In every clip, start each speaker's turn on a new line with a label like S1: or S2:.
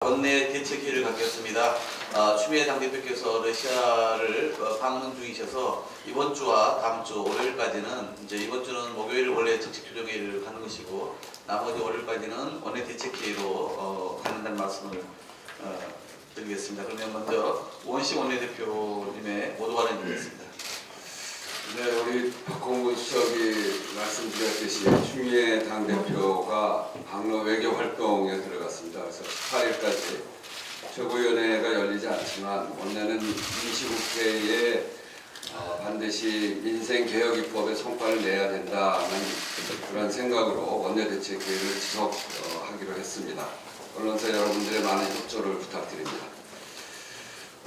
S1: 원내 대책회의를 갖겠습니다. 추미애 당대표께서 러시아를 방문 중이셔서 이번 주와 다음 주 월요일까지는 이번 주는 목요일 원래 정책조정회의를 하는 것이고 나머지 월요일까지는 원내 대책회의로 갖는다는 말씀을 드리겠습니다. 그러면 먼저 우원식 원내대표님의 모두 발언드리겠습니다.
S2: 네, 우리 박홍근 수석이 말씀드렸듯이 추미애 당대표가 방러 외교 활동에 들어갔습니다. 그래서 18일까지 최고위원회가 열리지 않지만 원내는 임시국회에 반드시 민생개혁 입법에 성과를 내야 된다는 그런 생각으로 원내대책회의를 지속하기로 했습니다. 언론사 여러분들의 많은 협조를 부탁드립니다.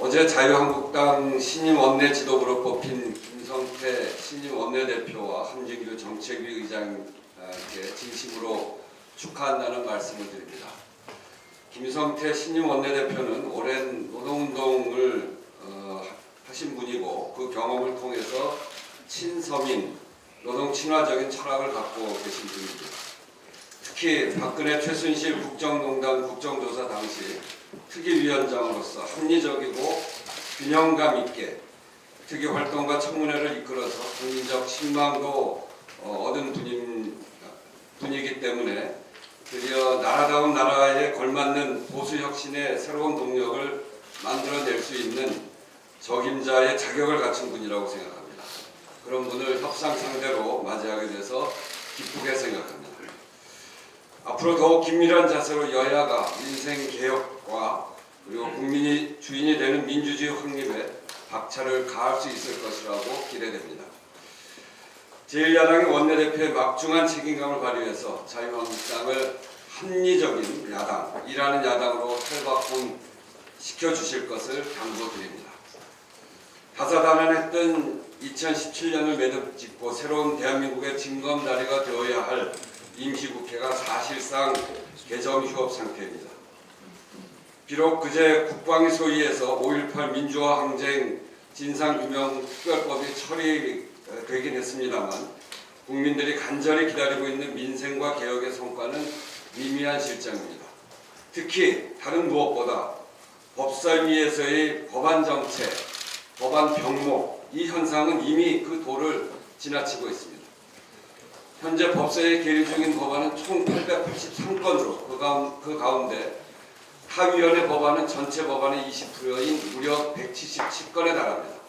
S2: 어제 자유한국당 신임 원내 지도부로 뽑힌 김성태 신임 원내대표와 함진규 정책위 의장께 진심으로 축하한다는 말씀을 드립니다. 김성태 신임 원내대표는 오랜 노동운동을 하신 분이고 그 경험을 통해서 친서민, 노동 친화적인 철학을 갖고 계신 분입니다. 특히 박근혜 최순실 국정농단 국정조사 당시 특위위원장으로서 합리적이고 균형감 있게 특위 활동과 청문회를 이끌어서 국민적 신망도 얻은 분이기 때문에 드디어 나라다운 나라에 걸맞는 보수혁신의 새로운 동력을 만들어낼 수 있는 적임자의 자격을 갖춘 분이라고 생각합니다. 그런 분을 협상 상대로 맞이하게 돼서 기쁘게 생각합니다. 앞으로 더욱 긴밀한 자세로 여야가 민생개혁과 그리고 국민이 주인이 되는 민주주의 확립에 박차를 가할 수 있을 것이라고 기대됩니다. 제1야당의 원내대표의 막중한 책임감을 발휘해서 자유한국당을 합리적인 야당, 일하는 야당으로 탈바꿈시켜주실 것을 당부드립니다. 다사다난했던 2017년을 매듭짓고 새로운 대한민국의 징검다리가 되어야 할 임시국회가 사실상 개정 휴업 상태입니다. 비록 그제 국방위 소위에서 5.18 민주화 항쟁 진상규명특별법이 처리되긴 했습니다만 국민들이 간절히 기다리고 있는 민생과 개혁의 성과는 미미한 실정입니다. 특히 다른 무엇보다 법사위에서의 법안 정체, 법안 병목 이 현상은 이미 그 도를 지나치고 있습니다. 현재 법사위에 계류 중인 법안은 총 883건으로 그 가운데 타위원회 법안은 전체 법안의 20%인 무려 177건에 달합니다.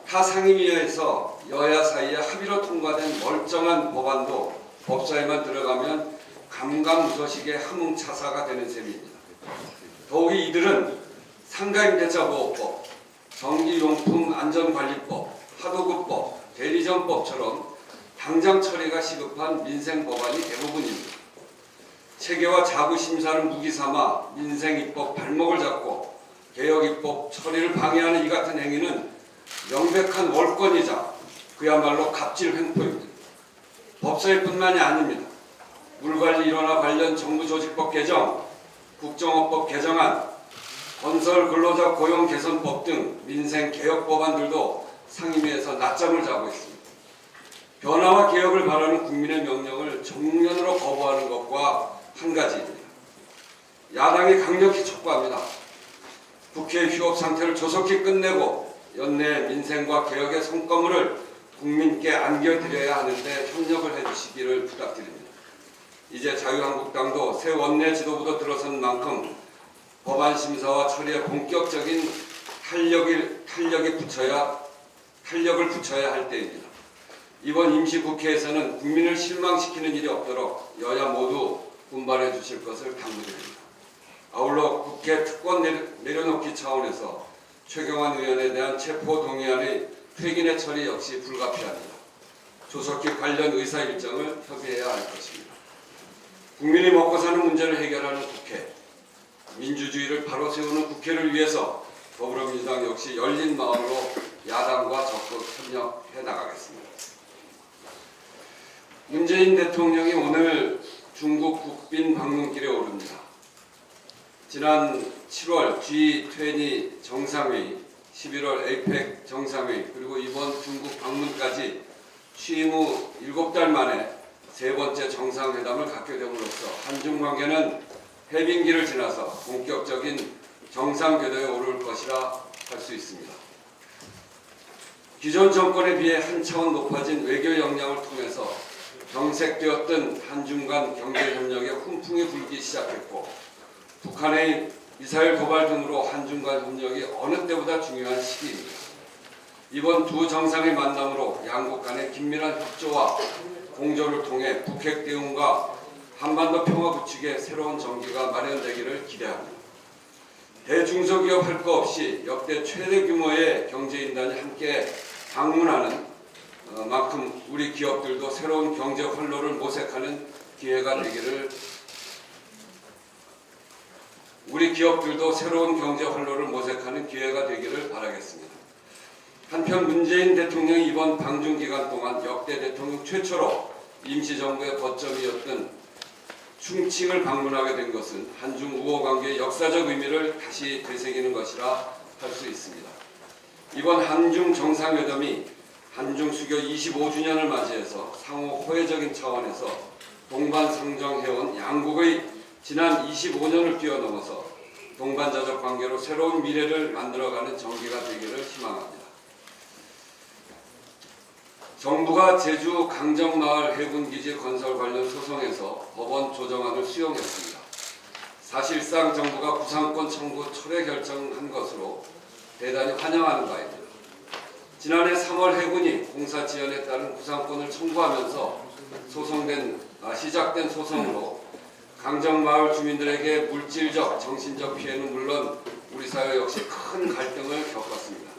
S2: 타 상임위에서 여야 사이에 합의로 통과된 멀쩡한 법안도 법사위만 들어가면 감감무소식의 함흥차사가 되는 셈입니다. 더욱이 이들은 상가임대차보호법, 전기용품안전관리법, 하도급법, 대리점법처럼 당장 처리가 시급한 민생 법안이 대부분입니다. 체계와 자구심사를 무기삼아 민생입법 발목을 잡고 개혁입법 처리를 방해하는 이 같은 행위는 명백한 월권이자 그야말로 갑질 횡포입니다. 법사위뿐만이 아닙니다. 물관리 일원화 관련 정부조직법 개정, 국정원법 개정안, 건설 근로자 고용 개선법 등 민생 개혁 법안들도 상임위에서 낮잠을 자고 있습니다. 변화와 개혁을 바라는 국민의 명령을 정면으로 거부하는 것과 한 가지입니다. 야당이 강력히 촉구합니다. 국회 휴업 상태를 조속히 끝내고 연내 민생과 개혁의 성과물을 국민께 안겨드려야 하는데 협력을 해주시기를 부탁드립니다. 이제 자유한국당도 새 원내 지도부도 들어선 만큼 법안 심사와 처리에 본격적인 탄력을 붙여야 할 때입니다. 이번 임시국회에서는 국민을 실망시키는 일이 없도록 여야 모두 분발해 주실 것을 당부드립니다. 아울러 국회 특권 내려놓기 차원에서 최경환 의원에 대한 체포동의안의 퇴진의 처리 역시 불가피합니다. 조속히 관련 의사 일정을 협의해야 할 것입니다. 국민이 먹고 사는 문제를 해결하는 국회, 민주주의를 바로 세우는 국회를 위해서 더불어민주당 역시 열린 마음으로 야당과 적극 협력해 나가겠습니다. 문재인 대통령이 오늘 중국 국빈 방문길에 오릅니다. 지난 7월 G20 정상회의, 11월 APEC 정상회의, 그리고 이번 중국 방문까지 취임 후 7달 만에 세 번째 정상회담을 갖게 됨으로써 한중 관계는 해빙기를 지나서 본격적인 정상 궤도에 오를 것이라 할 수 있습니다. 기존 정권에 비해 한 차원 높아진 외교 역량을 통해서 경색되었던 한중 간 경제협력에 훈풍이 불기 시작했고, 북한의 미사일 도발 등으로 한중 간 협력이 어느 때보다 중요한 시기입니다. 이번 두 정상의 만남으로 양국 간의 긴밀한 협조와 공조를 통해 북핵 대응과 한반도 평화 구축의 새로운 전기가 마련되기를 기대합니다. 대중소기업 할 거 없이 역대 최대 규모의 경제인단이 함께 방문하는 만큼 우리 기업들도 새로운 경제 활로를 모색하는 기회가 되기를 바라겠습니다. 한편 문재인 대통령이 이번 방중 기간 동안 역대 대통령 최초로 임시정부의 거점이었던 충칭을 방문하게 된 것은 한중 우호 관계의 역사적 의미를 다시 되새기는 것이라 할 수 있습니다. 이번 한중 정상회담이 한중 수교 25주년을 맞이해서 상호 호혜적인 차원에서 동반상정해온 양국의 지난 25년을 뛰어넘어서 동반자적 관계로 새로운 미래를 만들어가는 전기가 되기를 희망합니다. 정부가 제주 강정마을 해군기지 건설 관련 소송에서 법원 조정안을 수용했습니다. 사실상 정부가 구상권 청구 철회 결정한 것으로 대단히 환영하는 바입니다. 지난해 3월 해군이 공사 지연에 따른 구상권을 청구하면서 시작된 소송으로 강정마을 주민들에게 물질적, 정신적 피해는 물론 우리 사회 역시 큰 갈등을 겪었습니다.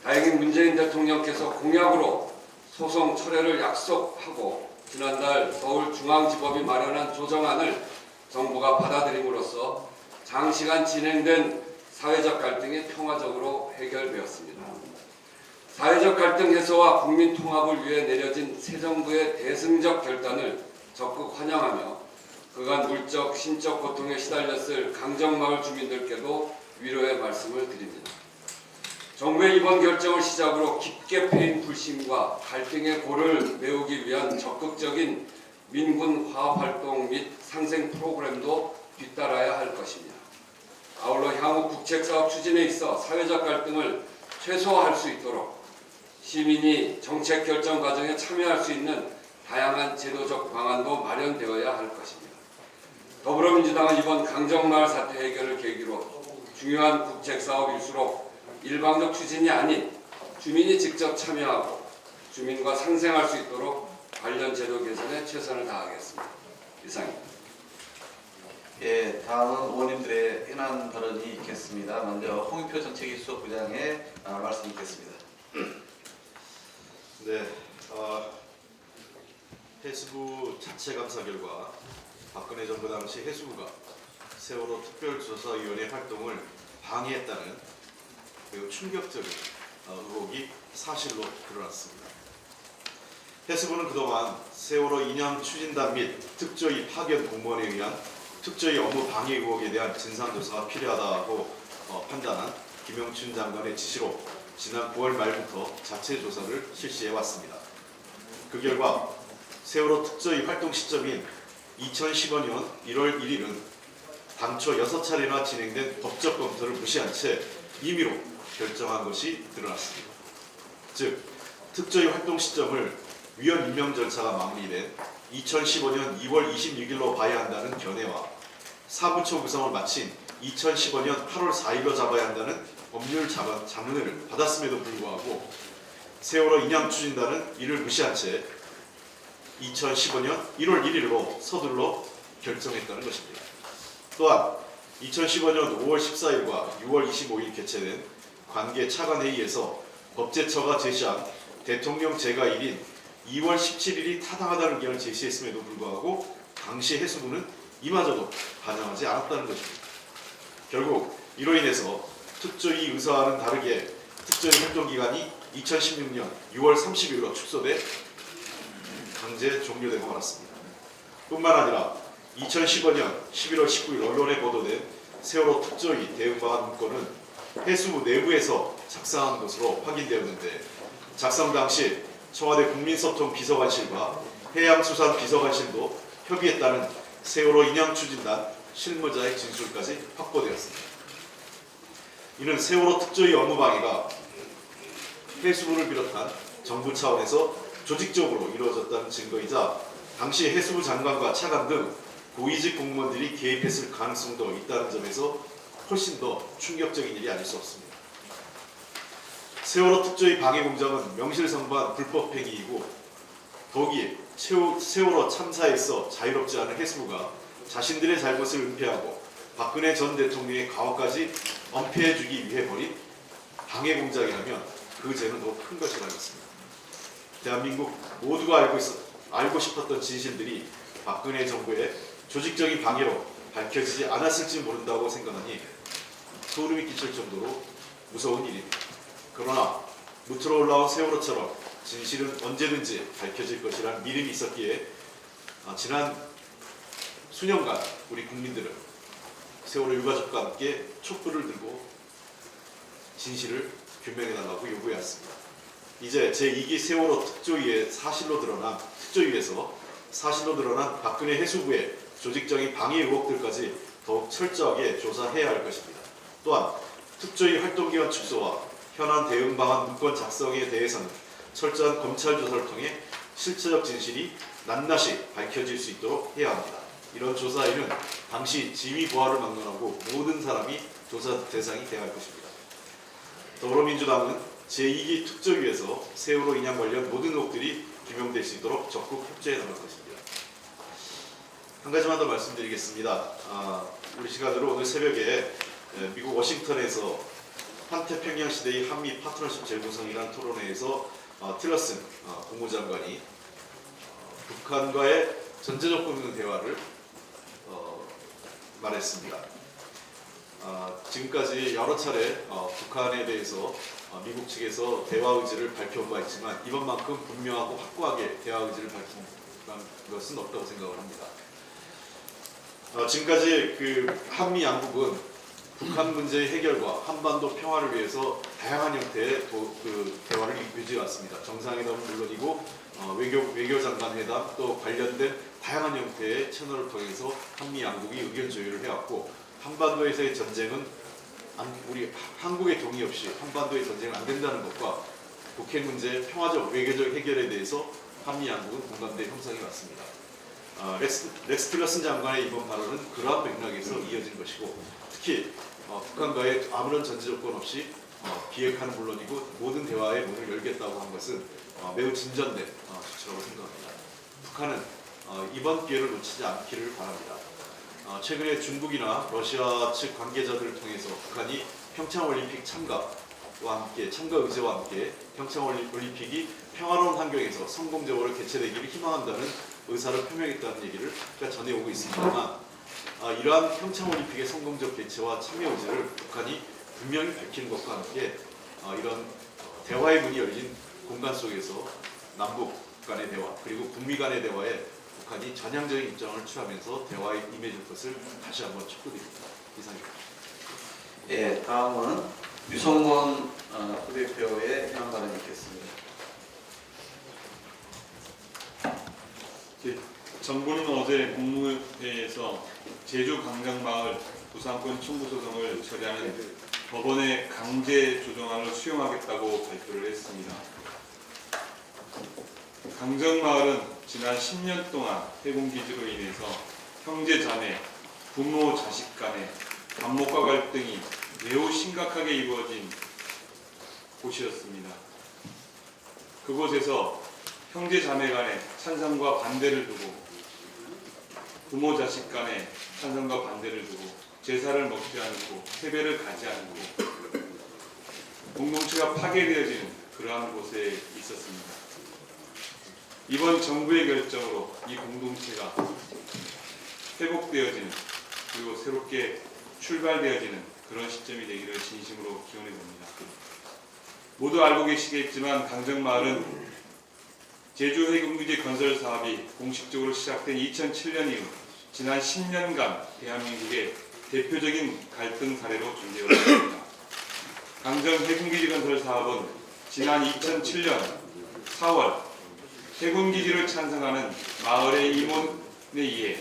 S2: 다행히 문재인 대통령께서 공약으로 소송 철회를 약속하고 지난달 서울중앙지법이 마련한 조정안을 정부가 받아들임으로써 장시간 진행된 사회적 갈등이 평화적으로 해결되었습니다. 사회적 갈등 해소와 국민 통합을 위해 내려진 새 정부의 대승적 결단을 적극 환영하며 그간 물적, 신적 고통에 시달렸을 강정마을 주민들께도 위로의 말씀을 드립니다. 정부의 이번 결정을 시작으로 깊게 패인 불신과 갈등의 골을 메우기 위한 적극적인 민군 화합활동 및 상생 프로그램도 뒤따라야 할 것입니다. 아울러 향후 국책사업 추진에 있어 사회적 갈등을 최소화할 수 있도록 시민이 정책 결정 과정에 참여할 수 있는 다양한 제도적 방안도 마련되어야 할 것입니다. 더불어민주당은 이번 강정마을 사태 해결을 계기로 중요한 국책사업일수록 일방적 추진이 아닌 주민이 직접 참여하고 주민과 상생할 수 있도록 관련 제도 개선에 최선을 다하겠습니다. 이상입니다.
S1: 예, 다음은 의원님들의 현안 발언이 있겠습니다. 먼저 홍익표 정책기수부장의 말씀 있겠습니다.
S3: 네, 해수부 자체 감사 결과 박근혜 정부 당시 해수부가 세월호 특별조사위원회 활동을 방해했다는 매우 충격적인 의혹이 사실로 드러났습니다. 해수부는 그동안 세월호 이념 추진단 및 특조위 파견 공무원에 의한 특조위 업무 방해 의혹에 대한 진상조사가 필요하다고 판단한 김영춘 장관의 지시로 지난 9월 말부터 자체 조사를 실시해왔습니다. 그 결과 세월호 특조위 활동 시점인 2015년 1월 1일은 당초 6차례나 진행된 법적 검토를 무시한 채 임의로 결정한 것이 드러났습니다. 즉, 특조위 활동 시점을 위원 임명 절차가 마무리된 2015년 2월 26일로 봐야 한다는 견해와 사무처 구성을 마친 2015년 8월 4일로 잡아야 한다는 법률 자문을 받았음에도 불구하고 세월호 인양 추진단은 이를 무시한 채 2015년 1월 1일로 서둘러 결정했다는 것입니다. 또한 2015년 5월 14일과 6월 25일 개최된 관계 차관회의에서 법제처가 제시한 대통령 재가일인 2월 17일이 타당하다는 의견을 제시했음에도 불구하고 당시 해수부는 이마저도 반영하지 않았다는 것입니다. 결국 이로 인해서 특조위 의사와는 다르게 특조위 활동기간이 2016년 6월 30일로 축소돼 강제 종료되고 말았습니다. 뿐만 아니라 2015년 11월 19일 언론에 보도된 세월호 특조위 대응 방안 문건은 해수부 내부에서 작성한 것으로 확인되었는데 작성 당시 청와대 국민소통 비서관실과 해양수산 비서관실도 협의했다는 세월호 인양 추진단 실무자의 진술까지 확보되었습니다. 이는 세월호 특조위 업무방해가 해수부를 비롯한 정부 차원에서 조직적으로 이루어졌다는 증거이자 당시 해수부 장관과 차관 등 고위직 공무원들이 개입했을 가능성도 있다는 점에서 훨씬 더 충격적인 일이 아닐 수 없습니다. 세월호 특조위 방해 공작은 명실상부한 불법 행위이고 더기에 세월호 참사에서 자유롭지 않은 해수부가 자신들의 잘못을 은폐하고 박근혜 전 대통령의 가호까지 엄폐해주기 위해 벌인 방해 공작이라면 그 죄는 더 큰 것이라겠습니다. 대한민국 모두가 알고 싶었던 진실들이 박근혜 정부의 조직적인 방해로 밝혀지지 않았을지 모른다고 생각하니 소름이 끼칠 정도로 무서운 일입니다. 그러나 무트로 올라온 세월호처럼 진실은 언제든지 밝혀질 것이라는 믿음이 있었기에 지난 수년간 우리 국민들은 세월호 유가족과 함께 촛불을 들고 진실을 규명해달라고 요구해왔습니다. 이제 제2기 세월호 특조위에서 사실로 드러난 박근혜 해수부의 조직적인 방해 의혹들까지 더욱 철저하게 조사해야 할 것입니다. 또한 특조위 활동기간 축소와 현안 대응 방안 문건 작성에 대해서는 철저한 검찰 조사를 통해 실체적 진실이 낱낱이 밝혀질 수 있도록 해야 합니다. 이런 조사에는 당시 지휘 보화를 막론하고 모든 사람이 조사 대상이 되어야 할 것입니다. 더불어민주당은 제2기 특조위에서 세월호 인양 관련 모든 의혹들이 규명될 수 있도록 적극 협조해 나갈 것입니다. 한 가지만 더 말씀드리겠습니다. 우리 시간으로 오늘 새벽에 미국 워싱턴에서 환태평양 시대의 한미 파트너십 재구성이라는 토론회에서 틸러슨 국무장관이 북한과의 전제조건 없는 대화를 말했습니다. 지금까지 여러 차례 북한에 대해서 미국 측에서 대화 의지를 밝혀온 바 있지만 이번만큼 분명하고 확고하게 대화 의지를 밝힌 것은 없다고 생각을 합니다. 지금까지 그 한미 양국은 북한 문제의 해결과 한반도 평화를 위해서 다양한 형태의 대화를 유지해 왔습니다. 정상회담은 물론이고 외교장관 회담 또 관련된 다양한 형태의 채널을 통해서 한미 양국이 의견 조율을 해왔고 한반도에서의 전쟁은 우리 한국의 동의 없이 한반도의 전쟁은 안 된다는 것과 북핵 문제의 평화적 외교적 해결에 대해서 한미 양국은 공감대 형성해 왔습니다. 렉스 틸러슨 장관의 이번 발언은 그러한 맥락에서 이어진 것이고 특히 북한과의 아무런 전제 조건 없이 비핵화는 물론이고 모든 대화의 문을 열겠다고 한 것은 매우 진전된 조치라고 생각합니다. 북한은 이번 기회를 놓치지 않기를 바랍니다. 최근에 중국이나 러시아 측 관계자들을 통해서 북한이 평창올림픽 참가 의제와 함께 평창올림픽이 평화로운 환경에서 성공적으로 개최되기를 희망한다는 의사를 표명했다는 얘기를 전해오고 있습니다만 이러한 평창올림픽의 성공적 개최와 참여 의지를 북한이 분명히 밝히는 것과 함께 이런 대화의 문이 열린 공간 속에서 남북 간의 대화 그리고 북미 간의 대화에 북한이 전향적인 입장을 취하면서 대화에 임해줄 것을 다시 한번 촉구드립니다. 이상입니다.
S1: 예, 다음은 유성권 부대표의 현안 발언이 있겠습니다.
S4: 정부는 어제 국무회의에서 제주 강정마을 부산권 청구 소송을 처리하는 법원의 강제 조정안을 수용하겠다고 발표를 했습니다. 강정마을은 지난 10년 동안 해군기지로 인해서 형제 자매, 부모 자식 간의 반목과 갈등이 매우 심각하게 이루어진 곳이었습니다. 그곳에서 형제 자매 간의 찬성과 반대를 두고 부모 자식 간의 찬성과 반대를 두고 제사를 먹지 않고 세배를 가지 않고 공동체가 파괴되어지는 그러한 곳에 있었습니다. 이번 정부의 결정으로 이 공동체가 회복되어지는 그리고 새롭게 출발되어지는 그런 시점이 되기를 진심으로 기원해 봅니다. 모두 알고 계시겠지만 강정마을은 제주 해군기지 건설 사업이 공식적으로 시작된 2007년 이후 지난 10년간 대한민국의 대표적인 갈등 사례로 존재해왔습니다. 강정 해군기지 건설 사업은 지난 2007년 4월 해군기지를 찬성하는 마을의 임원에 의해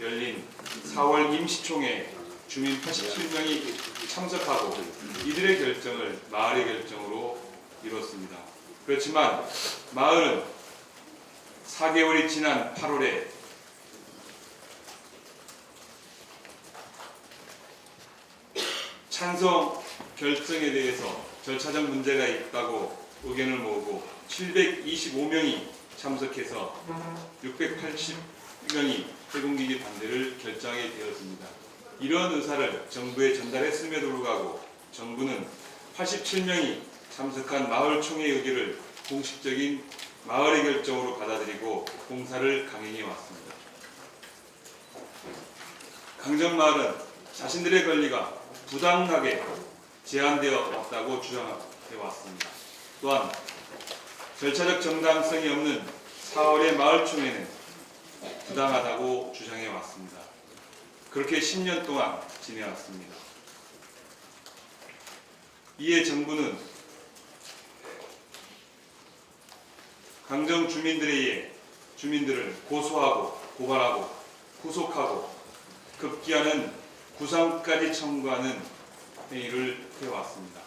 S4: 열린 4월 임시총회 주민 87명이 참석하고 이들의 결정을 마을의 결정으로 이뤘습니다. 그렇지만 마을은 4개월이 지난 8월에 찬성 결정에 대해서 절차적 문제가 있다고 의견을 모으고 725명이 참석해서 680명이 해군기지 반대를 결정하게 되었습니다. 이러한 의사를 정부에 전달했음에도 불구하고 정부는 87명이 참석한 마을총회 의결을 공식적인 마을의 결정으로 받아들이고 공사를 강행해 왔습니다. 강정마을은 자신들의 권리가 부당하게 제한되어 왔다고 주장해 왔습니다. 또한 절차적 정당성이 없는 4월의 마을총회는 부당하다고 주장해 왔습니다. 그렇게 10년 동안 지내왔습니다. 이에 정부는 강정 주민들에 의해 주민들을 고소하고 고발하고 구속하고 급기야는 구상까지 청구하는 행위를 해왔습니다.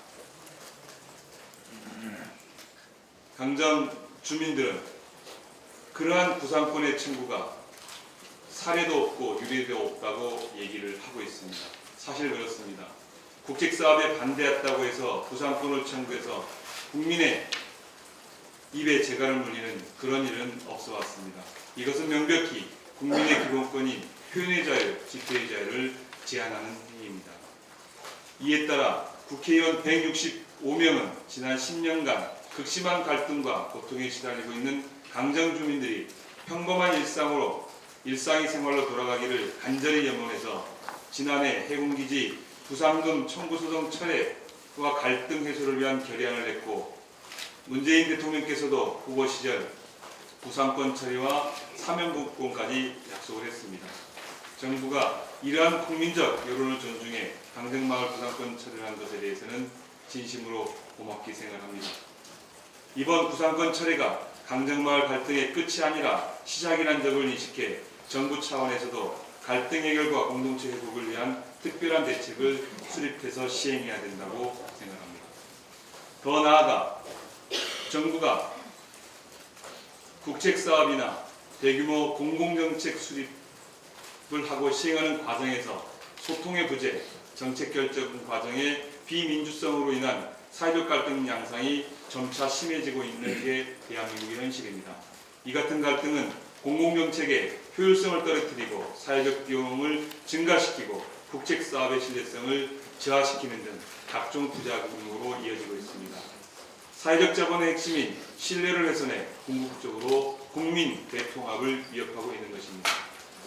S4: 강정 주민들은 그러한 구상권의 청구가 사례도 없고 유례도 없다고 얘기를 하고 있습니다. 사실 그렇습니다. 국책사업에 반대했다고 해서 구상권을 청구해서 국민의 입에 재갈을 물리는 그런 일은 없어 왔습니다. 이것은 명백히 국민의 기본권인 표현의 자유, 집회의 자유를 제한하는 행위입니다. 이에 따라 국회의원 165명은 지난 10년간 극심한 갈등과 고통에 시달리고 있는 강정 주민들이 평범한 일상이 생활로 돌아가기를 간절히 염원해서 지난해 해군기지 부상금 청구 소송 철회와 갈등 해소를 위한 결의안을 냈고 문재인 대통령께서도 후보 시절 부상권 처리와 사면복권까지 약속을 했습니다. 정부가 이러한 국민적 여론을 존중해 강정마을 부상권 처리를 한 것에 대해서는 진심으로 고맙게 생각합니다. 이번 부상권 처리가 강정마을 갈등의 끝이 아니라 시작이란 점을 인식해 정부 차원에서도 갈등 해결과 공동체 회복을 위한 특별한 대책을 수립해서 시행해야 된다고 생각합니다. 더 나아가 정부가 국책사업이나 대규모 공공정책 수립을 하고 시행하는 과정에서 소통의 부재, 정책 결정 과정의 비민주성으로 인한 사회적 갈등 양상이 점차 심해지고 있는 게 대한민국의 현실입니다. 이 같은 갈등은 공공정책의 효율성을 떨어뜨리고 사회적 비용을 증가시키고 국책사업의 신뢰성을 저하시키는 등 각종 부작용으로 이어지고 있습니다. 사회적 자본의 핵심인 신뢰를 훼손해 궁극적으로 국민 대통합을 위협하고 있는 것입니다.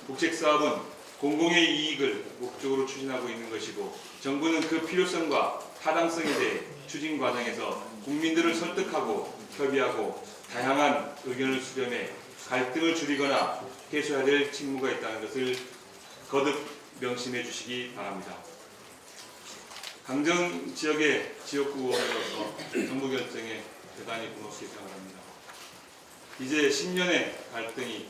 S4: 국책사업은 공공의 이익을 목적으로 추진하고 있는 것이고 정부는 그 필요성과 타당성에 대해 추진 과정에서 국민들을 설득하고 협의하고 다양한 의견을 수렴해 갈등을 줄이거나 해소해야 될 책무가 있다는 것을 거듭 명심해 주시기 바랍니다. 강정 지역의 지역구 의원으로서 정부 결정에 대단히 고맙게 생각합니다. 이제 10년의 갈등이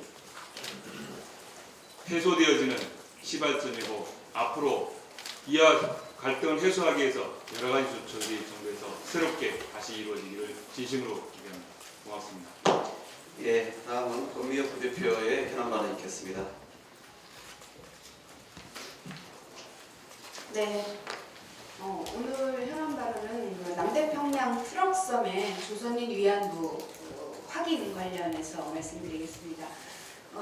S4: 해소되어지는 시발점이고 앞으로 이와 갈등을 해소하기 위해서 여러 가지 조처들이 정부에서 새롭게 다시 이루어지기를 진심으로 기대합니다. 고맙습니다.
S1: 예, 다음은 권미혁 부대표의 현안만을 읽겠습니다.
S5: 네, 오늘 현안 발언은 그 남태평양 트럭섬의 조선인 위안부 확인 관련해서 말씀드리겠습니다.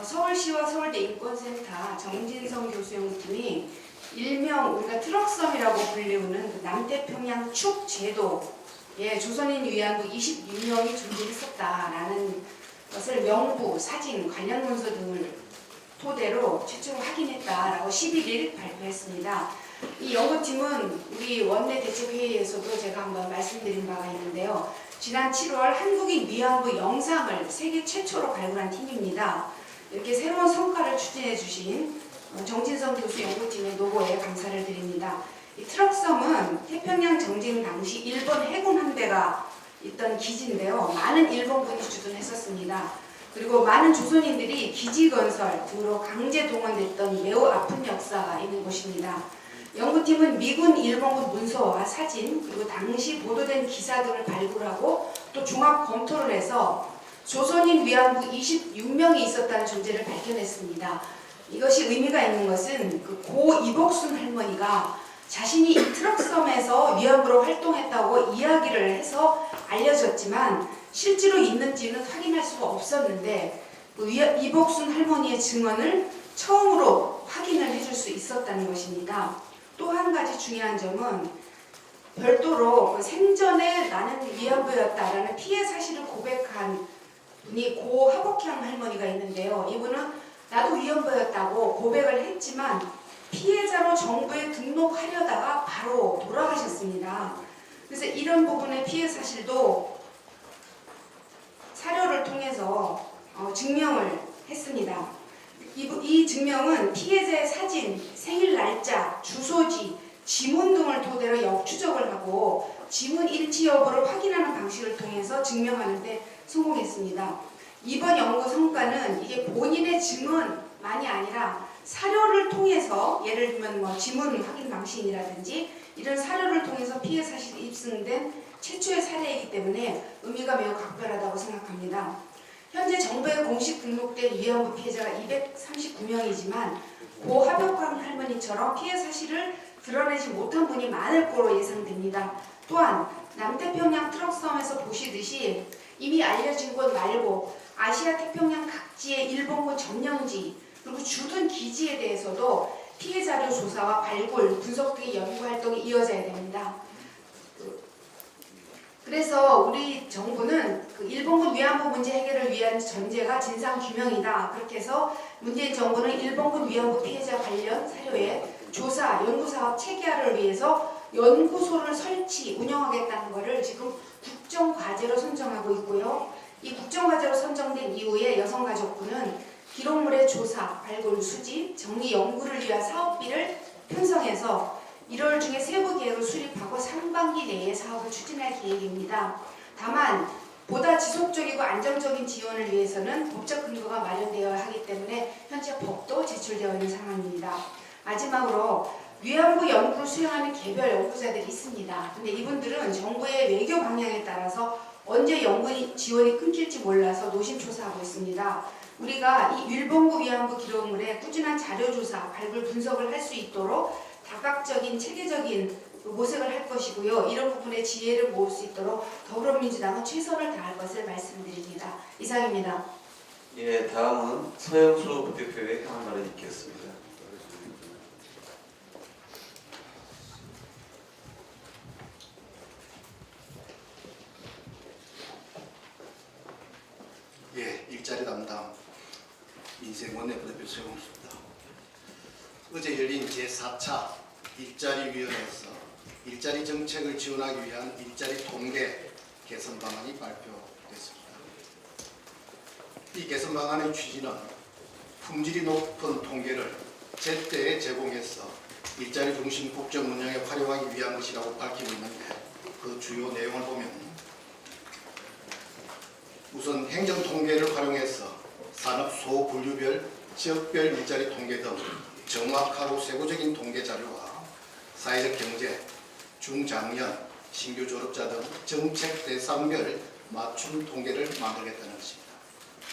S5: 서울시와 서울대 인권센터 정진성 교수연구팀이 일명 우리가 트럭섬이라고 불리우는 그 남태평양 축제도에 조선인 위안부 26명이 존재했었다라는 것을 명부, 사진, 관련 문서 등을 토대로 최초로 확인했다라고 11일 발표했습니다. 이 연구팀은 우리 원내 대책회의에서도 제가 한번 말씀드린 바가 있는데요. 지난 7월 한국인 위안부 영상을 세계 최초로 발굴한 팀입니다. 이렇게 새로운 성과를 추진해 주신 정진성 교수 연구팀의 노고에 감사를 드립니다. 이 트럭섬은 태평양 정전 당시 일본 해군 함대가 있던 기지인데요. 많은 일본군이 주둔했었습니다. 그리고 많은 조선인들이 기지건설 등으로 강제 동원됐던 매우 아픈 역사가 있는 곳입니다. 연구팀은 미군, 일본군 문서와 사진, 그리고 당시 보도된 기사 등을 발굴하고 또 종합 검토를 해서 조선인 위안부 26명이 있었다는 존재를 밝혀냈습니다. 이것이 의미가 있는 것은 그 고 이복순 할머니가 자신이 이 트럭섬에서 위안부로 활동했다고 이야기를 해서 알려졌지만 실제로 있는지는 확인할 수가 없었는데 그 이복순 할머니의 증언을 처음으로 확인을 해줄 수 있었다는 것입니다. 또 한 가지 중요한 점은 별도로 그 생전에 나는 위안부였다라는 피해 사실을 고백한 분이 고 하복향 할머니가 있는데요. 이분은 나도 위안부였다고 고백을 했지만 피해자로 정부에 등록하려다가 바로 돌아가셨습니다. 그래서 이런 부분의 피해 사실도 사료를 통해서 증명을 했습니다. 이 증명은 피해자의 사진, 생일 날짜, 주소지, 지문 등을 토대로 역추적을 하고 지문 일치 여부를 확인하는 방식을 통해서 증명하는 데 성공했습니다. 이번 연구 성과는 이게 본인의 증언만이 아니라 사료를 통해서 예를 들면 뭐 지문 확인 방식이라든지 이런 사료를 통해서 피해 사실이 입증된 최초의 사례이기 때문에 의미가 매우 각별하다고 생각합니다. 현재 정부에 공식 등록된 위안부 피해자가 239명이지만 고 하벽광 할머니처럼 피해 사실을 드러내지 못한 분이 많을 거로 예상됩니다. 또한 남태평양 트럭섬에서 보시듯이 이미 알려진 곳 말고 아시아 태평양 각지의 일본군 점령지 그리고 주둔 기지에 대해서도 피해 자료 조사와 발굴, 분석 등의 연구 활동이 이어져야 됩니다. 그래서 우리 정부는 그 일본군 위안부 문제 해결을 위한 전제가 진상규명이다. 그렇게 해서 문재인 정부는 일본군 위안부 피해자 관련 사료의 조사, 연구사업 체계화를 위해서 연구소를 설치, 운영하겠다는 것을 지금 국정과제로 선정하고 있고요. 이 국정과제로 선정된 이후에 여성가족부는 기록물의 조사, 발굴, 수집, 정리, 연구를 위한 사업비를 편성해서 1월 중에 세부 계획을 수립하고 상반기 내에 사업을 추진할 계획입니다. 다만 보다 지속적이고 안정적인 지원을 위해서는 법적 근거가 마련되어야 하기 때문에 현재 법도 제출되어 있는 상황입니다. 마지막으로 위안부 연구를 수행하는 개별 연구자들이 있습니다. 근데 이분들은 정부의 외교 방향에 따라서 언제 연구 지원이 끊길지 몰라서 노심초사하고 있습니다. 우리가 이 일본군 위안부 기록물에 꾸준한 자료조사, 발굴, 분석을 할 수 있도록 다각적인 체계적인 모색을 할 것이고요. 이런 부분에 지혜를 모을 수 있도록 더불어민주당은 최선을 다할 것을 말씀드립니다. 이상입니다.
S1: 예, 다음은 서영수 부대표의 향한 말을 읽겠습니다.
S6: 예, 일자리 담당 민생 원내부대표 서영수입니다. 어제 열린 제4차 일자리위원회에서 일자리 정책을 지원하기 위한 일자리 통계 개선 방안이 발표됐습니다. 이 개선 방안의 취지는 품질이 높은 통계를 제때에 제공해서 일자리 중심 국정 운영에 활용하기 위한 것이라고 밝히고 있는데 그 주요 내용을 보면 우선 행정 통계를 활용해서 산업 소 분류별, 지역별 일자리 통계 등 정확하고 세부적인 통계 자료와 사회적 경제, 중장년, 신규 졸업자 등 정책 대상별 맞춤 통계를 만들겠다는 것입니다.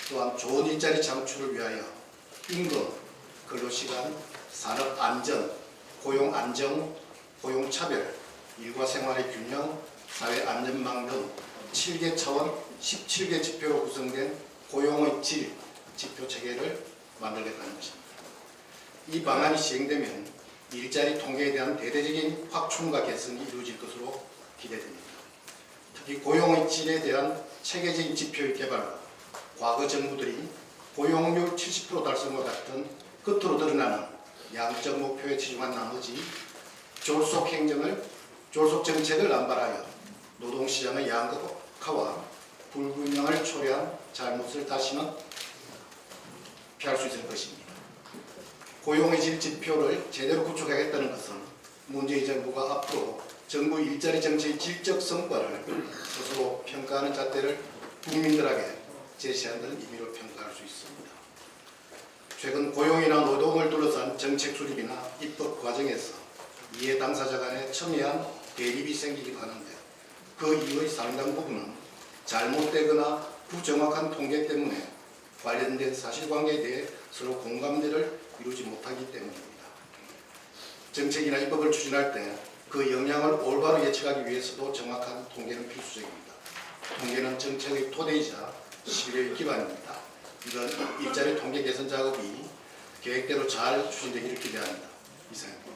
S6: 또한 좋은 일자리 창출을 위하여 임금, 근로시간, 산업 안전, 고용 안정, 고용 차별, 일과 생활의 균형, 사회 안전망 등 7개 차원 17개 지표로 구성된 고용의 질 지표 체계를 만들겠다는 것입니다. 이 방안이 시행되면 일자리 통계에 대한 대대적인 확충과 개선이 이루어질 것으로 기대됩니다. 특히 고용의 질에 대한 체계적인 지표의 개발로 과거 정부들이 고용률 70% 달성과 같은 겉으로 드러나는 양적 목표에 치중한 나머지 졸속 정책을 남발하여 노동시장의 양극화와 불균형을 초래한 잘못을 다시는 피할 수 있을 것입니다. 고용의 질 지표를 제대로 구축하겠다는 것은 문재인 정부가 앞으로 정부 일자리 정책의 질적 성과를 스스로 평가하는 잣대를 국민들에게 제시한다는 의미로 평가할 수 있습니다. 최근 고용이나 노동을 둘러싼 정책 수립이나 입법 과정에서 이해 당사자 간의 첨예한 대립이 생기기도 하는데 그 이유의 상당 부분은 잘못되거나 부정확한 통계 때문에 관련된 사실관계에 대해 서로 공감대를 이루지 못하기 때문입니다. 정책이나 입법을 추진할 때 그 영향을 올바로 예측하기 위해서도 정확한 통계는 필수적입니다. 통계는 정책의 토대이자 신뢰의 기반입니다. 이런 일자리 통계 개선 작업이 계획대로 잘 추진되기를 기대합니다. 이상입니다.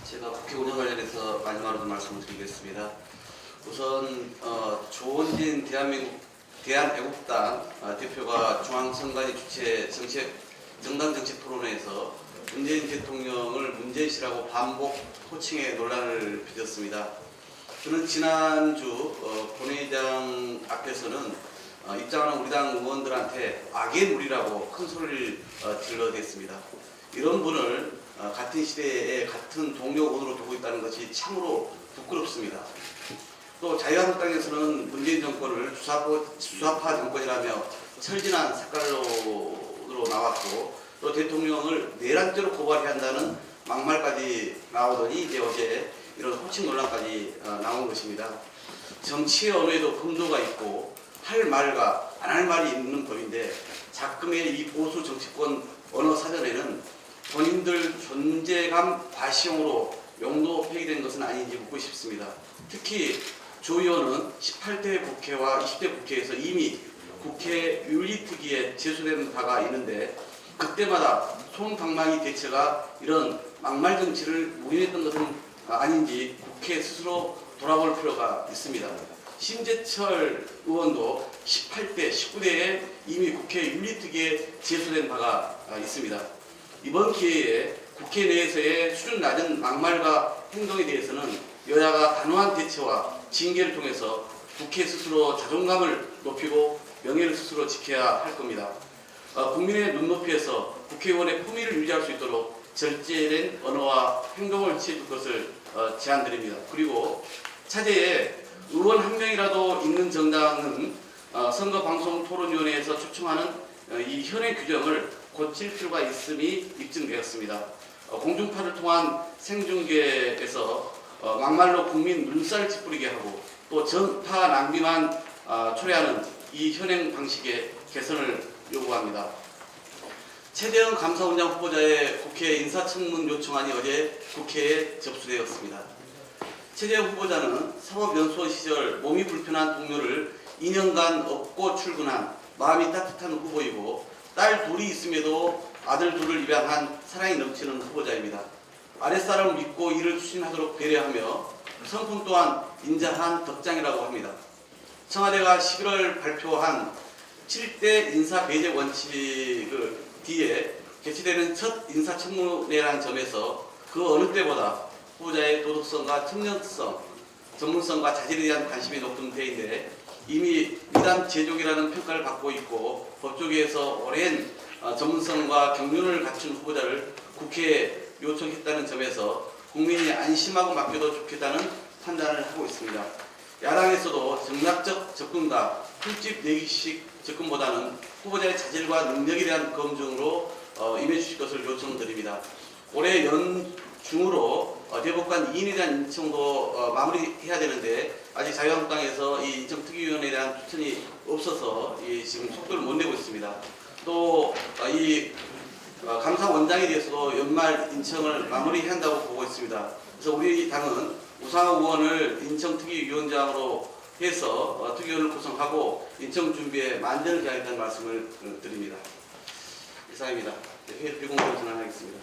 S1: 제가 국회 운영 관련해서 마지막으로 좀 말씀을 드리겠습니다. 우선 조원진 대한애국당 대표가 중앙선관위 주최 정당 정책 토론회에서 문재인 대통령을 문재인씨라고 반복 호칭해 논란을 빚었습니다. 저는 지난주 본회의장 앞에서는 입장하는 우리 당 의원들한테 악의 무리라고 큰 소리를 질러댔습니다. 이런 분을 같은 시대에 같은 동료 의원으로 두고 있다는 것이 참으로 부끄럽습니다. 또 자유한국당에서는 문재인 정권을 주사파 정권이라며 철진한 색깔로 나왔고 또 대통령을 내란죄로 고발해야 한다는 막말까지 나오더니 이제 어제 이런 호칭 논란까지 나온 것입니다. 정치의 언어에도 금도가 있고 할 말과 안 할 말이 있는 법인데 작금의 이 보수 정치권 언어 사전에는 본인들 존재감 과시용으로 용도 폐기된 것은 아닌지 묻고 싶습니다. 특히 조 의원은 18대 국회와 20대 국회에서 이미 국회 윤리특위에 제소된 바가 있는데 그때마다 손방망이 대처가 이런 막말 정치를 묵인했던 것은 아닌지 국회 스스로 돌아볼 필요가 있습니다. 심재철 의원도 18대, 19대에 이미 국회 윤리특위에 제소된 바가 있습니다. 이번 기회에 국회 내에서의 수준 낮은 막말과 행동에 대해서는 여야가 단호한 대처와 징계를 통해서 국회 스스로 자존감을 높이고 명예를 스스로 지켜야 할 겁니다. 국민의 눈높이에서 국회의원의 품위를 유지할 수 있도록 절제된 언어와 행동을 취해줄 것을 제안드립니다. 그리고 차제에 의원 한 명이라도 있는 정당은 선거방송토론위원회에서 추천하는 이 현행 규정을 고칠 필요가 있음이 입증되었습니다. 공중파를 통한 생중계에서 막말로 국민 눈살 찌푸리게 하고 또 전파 낭비만 초래하는 이 현행 방식의 개선을 요구합니다. 최재형 감사원장 후보자의 국회 인사청문 요청안이 어제 국회에 접수되었습니다. 최재형 후보자는 사법연수원 시절 몸이 불편한 동료를 2년간 업고 출근한 마음이 따뜻한 후보이고 딸 둘이 있음에도 아들 둘을 입양한 사랑이 넘치는 후보자입니다. 아랫사람을 믿고 일을 추진하도록 배려하며 성품 또한 인자한 덕장이라고 합니다. 청와대가 11월 발표한 7대 인사 배제 원칙 뒤에 개최되는 첫 인사청문회라는 점에서 그 어느 때보다 후보자의 도덕성과 청년성, 전문성과 자질에 대한 관심이 높은 데인데 이미 미담 제조기라는 평가를 받고 있고 법조계에서 오랜 전문성과 경륜을 갖춘 후보자를 국회에 요청했다는 점에서 국민이 안심하고 맡겨도 좋겠다는 판단을 하고 있습니다. 야당에서도 정략적 접근과 풀집 내기식 접근보다는 후보자의 자질과 능력에 대한 검증으로 임해주실 것을 요청드립니다. 올해 연중으로 대법관 2인에 대한 인청도 마무리해야 되는데 아직 자유한국당에서 이 인청특위위원회에 대한 추천이 없어서 지금 속도를 못 내고 있습니다. 또 이 감사원장에 대해서도 연말 인청을 마무리해야 한다고 보고 있습니다. 그래서 우리 당은 우상호 의원을 인청특위위원장으로 해서 특위위원을 구성하고 인청 준비에 만전을 기하겠다는 말씀을 드립니다. 이상입니다. 회의 비공개로 진행하겠습니다.